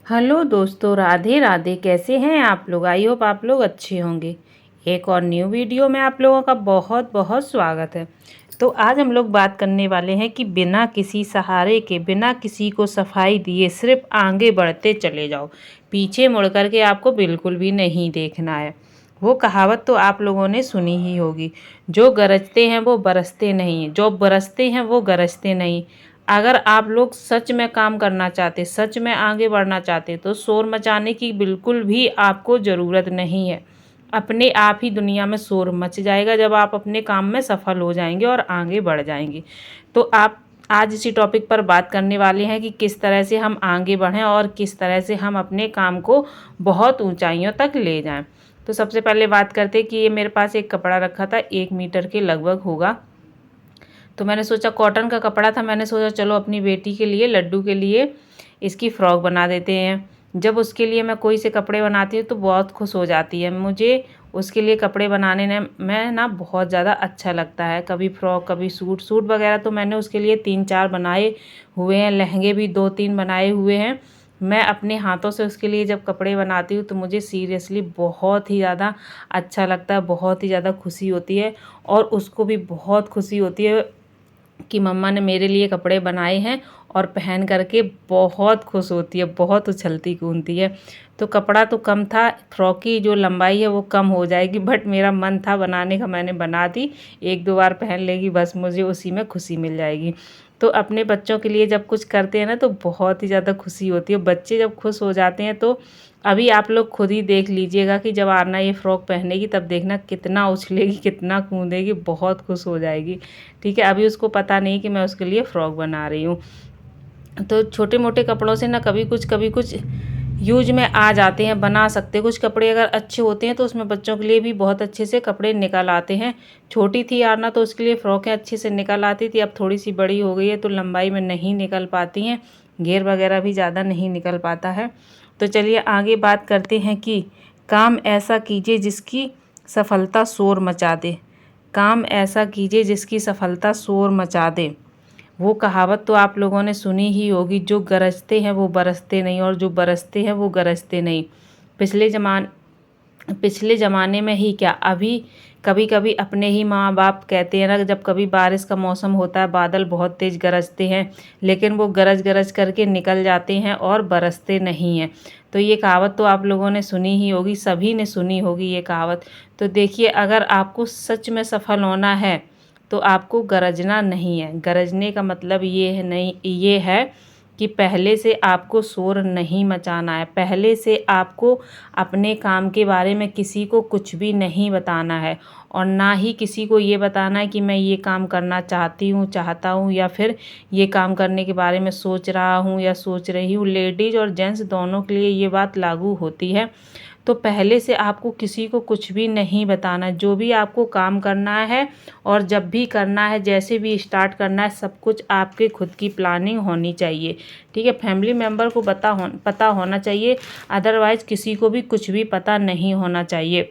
Hello दोस्तों, राधे राधे। कैसे हैं आप लोग? आई होप आप लोग अच्छे होंगे। एक और न्यू वीडियो में आप लोगों का बहुत बहुत स्वागत है। तो आज हम लोग बात करने वाले हैं कि बिना किसी सहारे के, बिना किसी को सफाई दिए सिर्फ आगे बढ़ते चले जाओ, पीछे मुड़ कर के आपको बिल्कुल भी नहीं देखना है। वो कहावत तो आप लोगों ने सुनी ही होगी, जो गरजते हैं वो बरसते नहीं, जो बरसते हैं वो गरजते नहीं। अगर आप लोग सच में काम करना चाहते, सच में आगे बढ़ना चाहते, तो शोर मचाने की बिल्कुल भी आपको ज़रूरत नहीं है। अपने आप ही दुनिया में शोर मच जाएगा जब आप अपने काम में सफल हो जाएंगे और आगे बढ़ जाएंगे। तो आप आज इसी टॉपिक पर बात करने वाले हैं कि किस तरह से हम आगे बढ़ें और किस तरह से हम अपने काम को बहुत ऊंचाइयों तक ले जाएं। तो सबसे पहले बात करते कि ये मेरे पास एक कपड़ा रखा था, 1 मीटर के लगभग होगा। तो मैंने सोचा, कॉटन का कपड़ा था, मैंने सोचा चलो अपनी बेटी के लिए, लड्डू के लिए इसकी फ़्रॉक बना देते हैं। जब उसके लिए मैं कोई से कपड़े बनाती हूँ तो बहुत खुश हो जाती है। मुझे उसके लिए कपड़े बनाने में ना बहुत ज़्यादा अच्छा लगता है। कभी फ़्रॉक, कभी सूट वगैरह तो मैंने उसके लिए 3-4 बनाए हुए हैं। लहंगे भी 2-3 बनाए हुए हैं। मैं अपने हाथों से उसके लिए जब कपड़े बनाती हूँ तो मुझे सीरियसली बहुत ही ज़्यादा अच्छा लगता है, बहुत ही ज़्यादा खुशी होती है। और उसको भी बहुत खुशी होती है कि मम्मा ने मेरे लिए कपड़े बनाए हैं, और पहन करके बहुत खुश होती है, बहुत उछलती कूदती है। तो कपड़ा तो कम था, फ्रॉक की जो लंबाई है वो कम हो जाएगी, बट मेरा मन था बनाने का, मैंने बना दी। 1-2 बार पहन लेगी, बस मुझे उसी में खुशी मिल जाएगी। तो अपने बच्चों के लिए जब कुछ करते हैं ना तो बहुत ही ज़्यादा खुशी होती है। बच्चे जब खुश हो जाते हैं तो अभी आप लोग खुद ही देख लीजिएगा कि जब आरना ये फ़्रॉक पहनेगी तब देखना कितना उछलेगी, कितना कूदेगी, बहुत खुश हो जाएगी। ठीक है, अभी उसको पता नहीं कि मैं उसके लिए फ़्रॉक बना रही हूँ। तो छोटे मोटे कपड़ों से ना कभी कुछ यूज में आ जाते हैं, बना सकते हैं। कुछ कपड़े अगर अच्छे होते हैं तो उसमें बच्चों के लिए भी बहुत अच्छे से कपड़े निकल आते हैं। छोटी थी आरना तो उसके लिए फ़्रॉकें अच्छे से निकल आती थी। अब थोड़ी सी बड़ी हो गई है तो लंबाई में नहीं निकल पाती हैं, घेर वगैरह भी ज़्यादा नहीं निकल पाता है। तो चलिए आगे बात करते हैं कि काम ऐसा कीजिए जिसकी सफलता शोर मचा दे। काम ऐसा कीजिए जिसकी सफलता शोर मचा दे। वो कहावत तो आप लोगों ने सुनी ही होगी, जो गरजते हैं वो बरसते नहीं, और जो बरसते हैं वो गरजते नहीं। पिछले जमान पिछले ज़माने में ही क्या, अभी कभी कभी अपने ही माँ बाप कहते हैं ना, जब कभी बारिश का मौसम होता है, बादल बहुत तेज़ गरजते हैं, लेकिन वो गरज गरज करके निकल जाते हैं और बरसते नहीं हैं। तो ये कहावत तो आप लोगों ने सुनी ही होगी, सभी ने सुनी होगी ये कहावत। तो देखिए, अगर आपको सच में सफल होना है तो आपको गरजना नहीं है। गरजने का मतलब ये है कि पहले से आपको शोर नहीं मचाना है, पहले से आपको अपने काम के बारे में किसी को कुछ भी नहीं बताना है, और ना ही किसी को ये बताना है कि मैं ये काम करना चाहती हूँ, चाहता हूँ, या फिर ये काम करने के बारे में सोच रहा हूँ या सोच रही हूँ। लेडीज़ और जेंट्स दोनों के लिए ये बात लागू होती है। तो पहले से आपको किसी को कुछ भी नहीं बताना। जो भी आपको काम करना है और जब भी करना है, जैसे भी स्टार्ट करना है, सब कुछ आपके खुद की प्लानिंग होनी चाहिए। ठीक है, फैमिली मेम्बर को पता होना चाहिए, अदरवाइज़ किसी को भी कुछ भी पता नहीं होना चाहिए।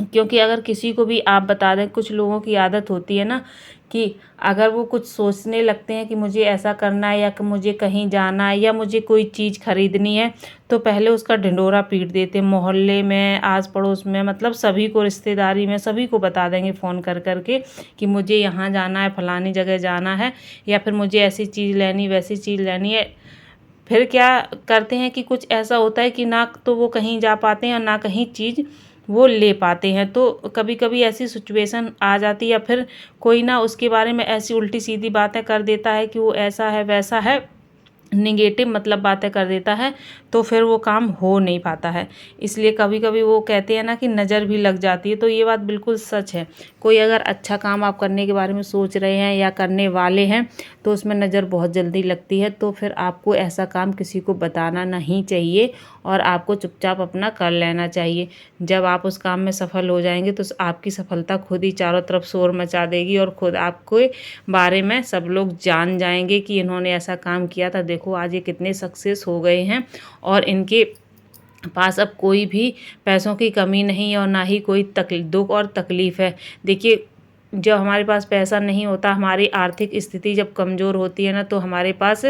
क्योंकि अगर किसी को भी आप बता दें, कुछ लोगों की आदत होती है ना कि अगर वो कुछ सोचने लगते हैं कि मुझे ऐसा करना है, या कि मुझे कहीं जाना है, या मुझे कोई चीज़ खरीदनी है, तो पहले उसका ढिंढोरा पीट देते हैं। मोहल्ले में, आस पड़ोस में, मतलब सभी को, रिश्तेदारी में सभी को बता देंगे फ़ोन कर कर के कि मुझे यहाँ जाना है, फलानी जगह जाना है, या फिर मुझे ऐसी चीज़ लेनी, वैसी चीज़ लेनी है। फिर क्या करते हैं कि कुछ ऐसा होता है कि ना तो वो कहीं जा पाते हैं और ना कहीं चीज़ वो ले पाते हैं। तो कभी कभी ऐसी सिचुएशन आ जाती है, या फिर कोई ना उसके बारे में ऐसी उल्टी सीधी बातें कर देता है कि वो ऐसा है, वैसा है, निगेटिव मतलब बातें कर देता है, तो फिर वो काम हो नहीं पाता है। इसलिए कभी कभी वो कहते हैं ना कि नज़र भी लग जाती है, तो ये बात बिल्कुल सच है। कोई अगर अच्छा काम आप करने के बारे में सोच रहे हैं या करने वाले हैं तो उसमें नज़र बहुत जल्दी लगती है। तो फिर आपको ऐसा काम किसी को बताना नहीं चाहिए, और आपको चुपचाप अपना कर लेना चाहिए। जब आप उस काम में सफल हो जाएंगे तो आपकी सफलता खुद ही चारों तरफ शोर मचा देगी, और खुद आपके बारे में सब लोग जान जाएंगे कि इन्होंने ऐसा काम किया था, देखो आज ये कितने सक्सेस हो गए हैं, और इनके पास अब कोई भी पैसों की कमी नहीं है, और ना ही कोई दुख और तकलीफ़ है। देखिए, जब हमारे पास पैसा नहीं होता, हमारी आर्थिक स्थिति जब कमज़ोर होती है ना, तो हमारे पास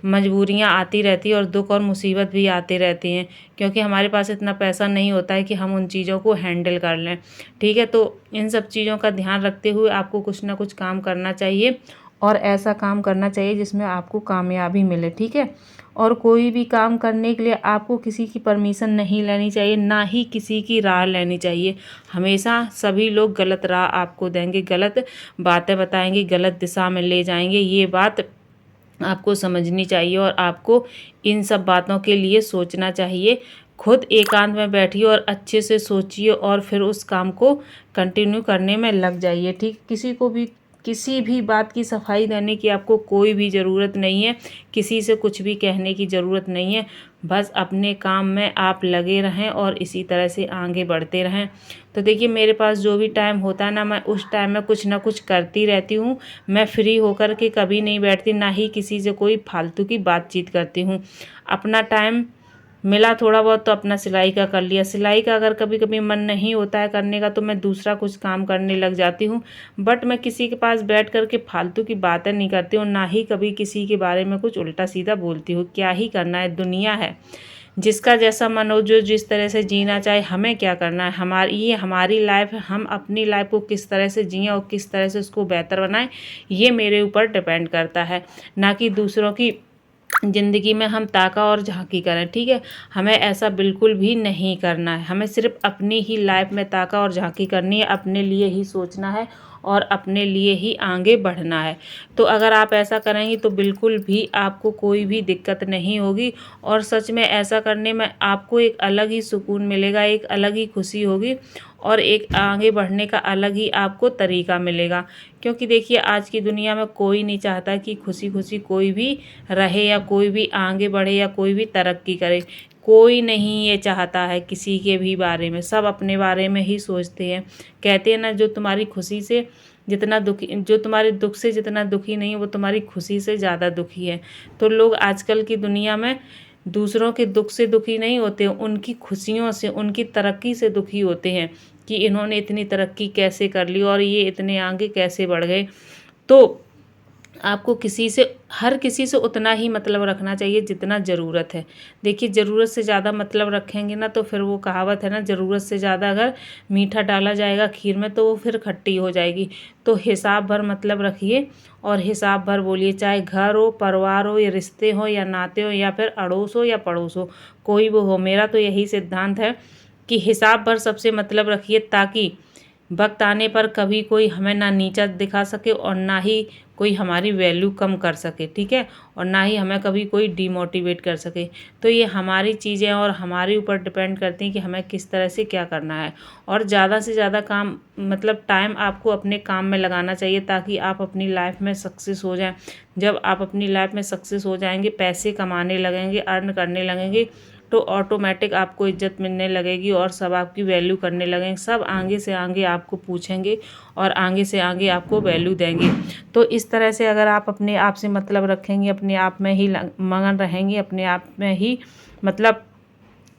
मजबूरियां आती रहती हैं और दुख और मुसीबत भी आते रहती हैं, क्योंकि हमारे पास इतना पैसा नहीं होता है कि हम उन चीज़ों को हैंडल कर लें। ठीक है, तो इन सब चीज़ों का ध्यान रखते हुए आपको कुछ ना कुछ काम करना चाहिए, और ऐसा काम करना चाहिए जिसमें आपको कामयाबी मिले। ठीक है, और कोई भी काम करने के लिए आपको किसी की परमिशन नहीं लेनी चाहिए, ना ही किसी की राय लेनी चाहिए। हमेशा सभी लोग गलत राह आपको देंगे, गलत बातें बताएंगे, गलत दिशा में ले जाएंगे। ये बात आपको समझनी चाहिए और आपको इन सब बातों के लिए सोचना चाहिए। खुद एकांत में बैठिए और अच्छे से सोचिए और फिर उस काम को कंटिन्यू करने में लग जाइए। ठीक, किसी भी बात की सफाई देने की आपको कोई भी ज़रूरत नहीं है, किसी से कुछ भी कहने की ज़रूरत नहीं है। बस अपने काम में आप लगे रहें और इसी तरह से आगे बढ़ते रहें। तो देखिए, मेरे पास जो भी टाइम होता है ना, मैं उस टाइम में कुछ ना कुछ करती रहती हूँ। मैं फ्री होकर के कभी नहीं बैठती, ना ही किसी से कोई फालतू की बातचीत करती हूँ। अपना टाइम मिला थोड़ा बहुत तो अपना सिलाई का कर लिया। सिलाई का अगर कभी कभी मन नहीं होता है करने का तो मैं दूसरा कुछ काम करने लग जाती हूँ। बट मैं किसी के पास बैठ कर के फालतू की बातें नहीं करती हूँ, ना ही कभी किसी के बारे में कुछ उल्टा सीधा बोलती हूँ। क्या ही करना है, दुनिया है, जिसका जैसा मन हो, जो जिस तरह से जीना चाहे, हमें क्या करना है। ये हमारी लाइफ है, हम अपनी लाइफ को किस तरह से जिएं और किस तरह से उसको बेहतर बनाएं, ये मेरे ऊपर डिपेंड करता है, ना कि दूसरों की ज़िंदगी में हम ताका और झांकी करें। ठीक है, हमें ऐसा बिल्कुल भी नहीं करना है। हमें सिर्फ अपनी ही लाइफ में ताका और झांकी करनी है, अपने लिए ही सोचना है और अपने लिए ही आगे बढ़ना है। तो अगर आप ऐसा करेंगी तो बिल्कुल भी आपको कोई भी दिक्कत नहीं होगी, और सच में ऐसा करने में आपको एक अलग ही सुकून मिलेगा, एक अलग ही खुशी होगी और एक आगे बढ़ने का अलग ही आपको तरीका मिलेगा। क्योंकि देखिए, आज की दुनिया में कोई नहीं चाहता कि खुशी खुशी कोई भी रहे या कोई भी आगे बढ़े या कोई भी तरक्की करे। कोई नहीं ये चाहता है किसी के भी बारे में, सब अपने बारे में ही सोचते हैं। कहते हैं ना, जो तुम्हारी खुशी से जितना दुखी, जो तुम्हारे दुख से जितना दुखी नहीं है, वो तुम्हारी खुशी से ज़्यादा दुखी है। तो लोग आजकल की दुनिया में दूसरों के दुख से दुखी नहीं होते, उनकी खुशियों से, उनकी तरक्की से दुखी होते हैं कि इन्होंने इतनी तरक्की कैसे कर ली और ये इतने आगे कैसे बढ़ गए। तो आपको हर किसी से उतना ही मतलब रखना चाहिए जितना ज़रूरत है। देखिए, ज़रूरत से ज़्यादा मतलब रखेंगे ना तो फिर वो कहावत है ना, ज़रूरत से ज़्यादा अगर मीठा डाला जाएगा खीर में तो वो फिर खट्टी हो जाएगी। तो हिसाब भर मतलब रखिए और हिसाब भर बोलिए, चाहे घर हो, परिवार हो, या रिश्ते हो, या नाते हो, या फिर अड़ोस हो या पड़ोस हो, कोई वो हो। मेरा तो यही सिद्धांत है कि हिसाब भर सबसे मतलब रखिए, ताकि वक्त आने पर कभी कोई हमें ना नीचा दिखा सके और ना ही कोई हमारी वैल्यू कम कर सके। ठीक है, और ना ही हमें कभी कोई डीमोटिवेट कर सके। तो ये हमारी चीज़ें और हमारे ऊपर डिपेंड करती हैं कि हमें किस तरह से क्या करना है। और ज़्यादा से ज़्यादा काम मतलब टाइम आपको अपने काम में लगाना चाहिए, ताकि आप अपनी लाइफ में सक्सेस हो जाएं। जब आप अपनी लाइफ में सक्सेस हो जाएंगे, पैसे कमाने लगेंगे, अर्न करने लगेंगे, तो ऑटोमेटिक आपको इज्जत मिलने लगेगी और सब आपकी वैल्यू करने लगेंगे। सब आगे से आगे आपको पूछेंगे और आगे से आगे आपको वैल्यू देंगे। तो इस तरह से अगर आप अपने आप से मतलब रखेंगे, अपने आप में ही मगन रहेंगे, अपने आप में ही मतलब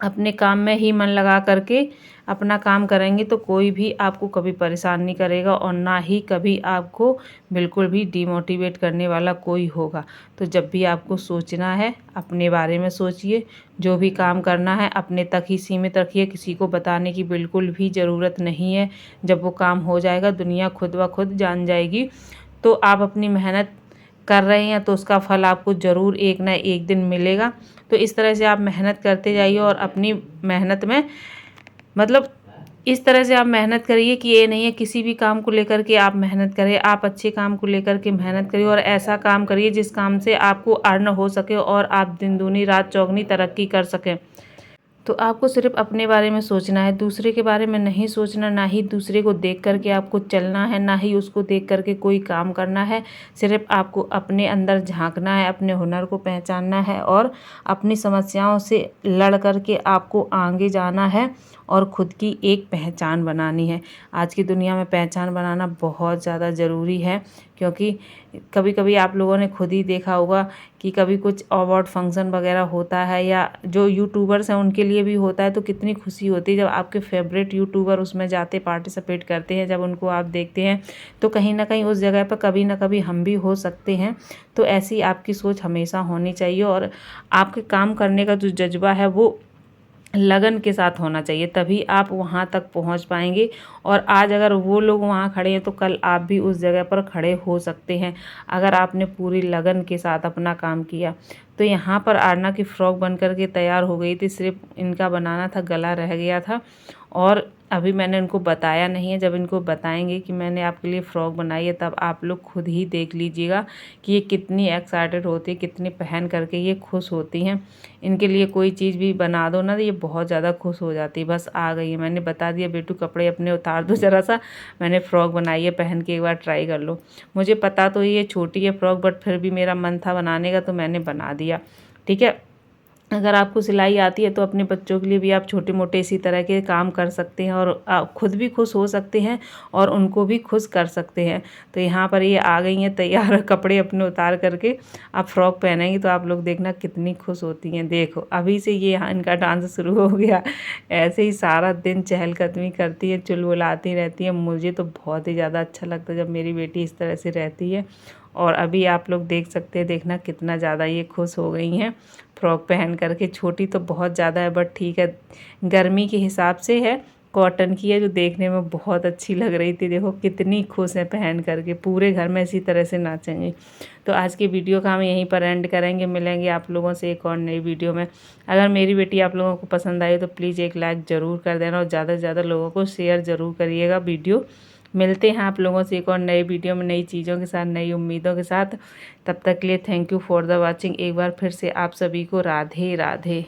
अपने काम में ही मन लगा करके अपना काम करेंगे, तो कोई भी आपको कभी परेशान नहीं करेगा और ना ही कभी आपको बिल्कुल भी डीमोटिवेट करने वाला कोई होगा। तो जब भी आपको सोचना है, अपने बारे में सोचिए, जो भी काम करना है अपने तक ही सीमित रखिए, किसी को बताने की बिल्कुल भी ज़रूरत नहीं है। जब वो काम हो जाएगा, दुनिया खुद ब खुद जान जाएगी। तो आप अपनी मेहनत कर रहे हैं तो उसका फल आपको ज़रूर एक ना एक दिन मिलेगा। तो इस तरह से आप मेहनत करते जाइए और अपनी मेहनत में मतलब इस तरह से आप मेहनत करिए कि ये नहीं है किसी भी काम को लेकर के आप मेहनत करें, आप अच्छे काम को लेकर के मेहनत करिए और ऐसा काम करिए जिस काम से आपको अर्न हो सके और आप दिन दूनी रात चौगनी तरक्की कर सकें। तो आपको सिर्फ अपने बारे में सोचना है, दूसरे के बारे में नहीं सोचना, ना ही दूसरे को देख करके आपको चलना है, ना ही उसको देख करके कोई काम करना है। सिर्फ आपको अपने अंदर झांकना है, अपने हुनर को पहचानना है और अपनी समस्याओं से लड़ करके आपको आगे जाना है और ख़ुद की एक पहचान बनानी है। आज की दुनिया में पहचान बनाना बहुत ज़्यादा ज़रूरी है, क्योंकि कभी कभी आप लोगों ने खुद ही देखा होगा कि कभी कुछ अवार्ड फंक्शन वगैरह होता है या जो यूट्यूबर्स हैं उनके लिए भी होता है, तो कितनी खुशी होती है जब आपके फेवरेट यूट्यूबर उसमें जाते पार्टिसिपेट करते हैं, जब उनको आप देखते हैं तो कहीं ना कहीं उस जगह पर कभी ना कभी हम भी हो सकते हैं। तो ऐसी आपकी सोच हमेशा होनी चाहिए और आपके काम करने का जो जज्बा है वो लगन के साथ होना चाहिए, तभी आप वहाँ तक पहुँच पाएंगे। और आज अगर वो लोग वहाँ खड़े हैं तो कल आप भी उस जगह पर खड़े हो सकते हैं, अगर आपने पूरी लगन के साथ अपना काम किया। तो यहाँ पर आरना की फ़्रॉक बन कर के तैयार हो गई थी, सिर्फ इनका बनाना था, गला रह गया था और अभी मैंने इनको बताया नहीं है। जब इनको बताएंगे कि मैंने आपके लिए फ़्रॉक बनाई है तब आप लोग खुद ही देख लीजिएगा कि ये कितनी एक्साइटेड होती है, कितनी पहन करके ये खुश होती हैं। इनके लिए कोई चीज़ भी बना दो ना तो ये बहुत ज़्यादा खुश हो जाती है। बस आ गई है, मैंने बता दिया बेटू कपड़े अपने उतार दो ज़रा सा, मैंने फ़्रॉक बनाई है, पहन के एक बार ट्राई कर लो। मुझे पता तो ये छोटी है फ़्रॉक, बट फिर भी मेरा मन था बनाने का तो मैंने बना दिया। ठीक है, अगर आपको सिलाई आती है तो अपने बच्चों के लिए भी आप छोटे मोटे इसी तरह के काम कर सकते हैं और आप खुद भी खुश हो सकते हैं और उनको भी खुश कर सकते हैं। तो यहाँ पर ये आ गई हैं तैयार, कपड़े अपने उतार करके आप फ्रॉक पहनेंगी तो आप लोग देखना कितनी खुश होती हैं। देखो अभी से ये यहाँ इनका डांस शुरू हो गया, ऐसे ही सारा दिन चहलकदमी करती है, चुलबुलाती रहती है। मुझे तो बहुत ही ज़्यादा अच्छा लगता है जब मेरी बेटी इस तरह से रहती है। और अभी आप लोग देख सकते हैं, देखना कितना ज़्यादा ये खुश हो गई हैं फ्रॉक पहन करके। छोटी तो बहुत ज़्यादा है बट ठीक है, गर्मी के हिसाब से है, कॉटन की है, जो देखने में बहुत अच्छी लग रही थी। देखो कितनी खुश है पहन करके, पूरे घर में इसी तरह से नाचेंगे। तो आज की वीडियो का हम यहीं पर एंड करेंगे, मिलेंगे आप लोगों से एक और नई वीडियो में। अगर मेरी बेटी आप लोगों को पसंद आई तो प्लीज़ एक लाइक ज़रूर कर देना और ज़्यादा से ज़्यादा लोगों को शेयर ज़रूर करिएगा वीडियो। मिलते हैं आप लोगों से एक और नई वीडियो में, नई चीज़ों के साथ, नई उम्मीदों के साथ। तब तक के लिए thank you for the watching. एक बार फिर से आप सभी को राधे राधे।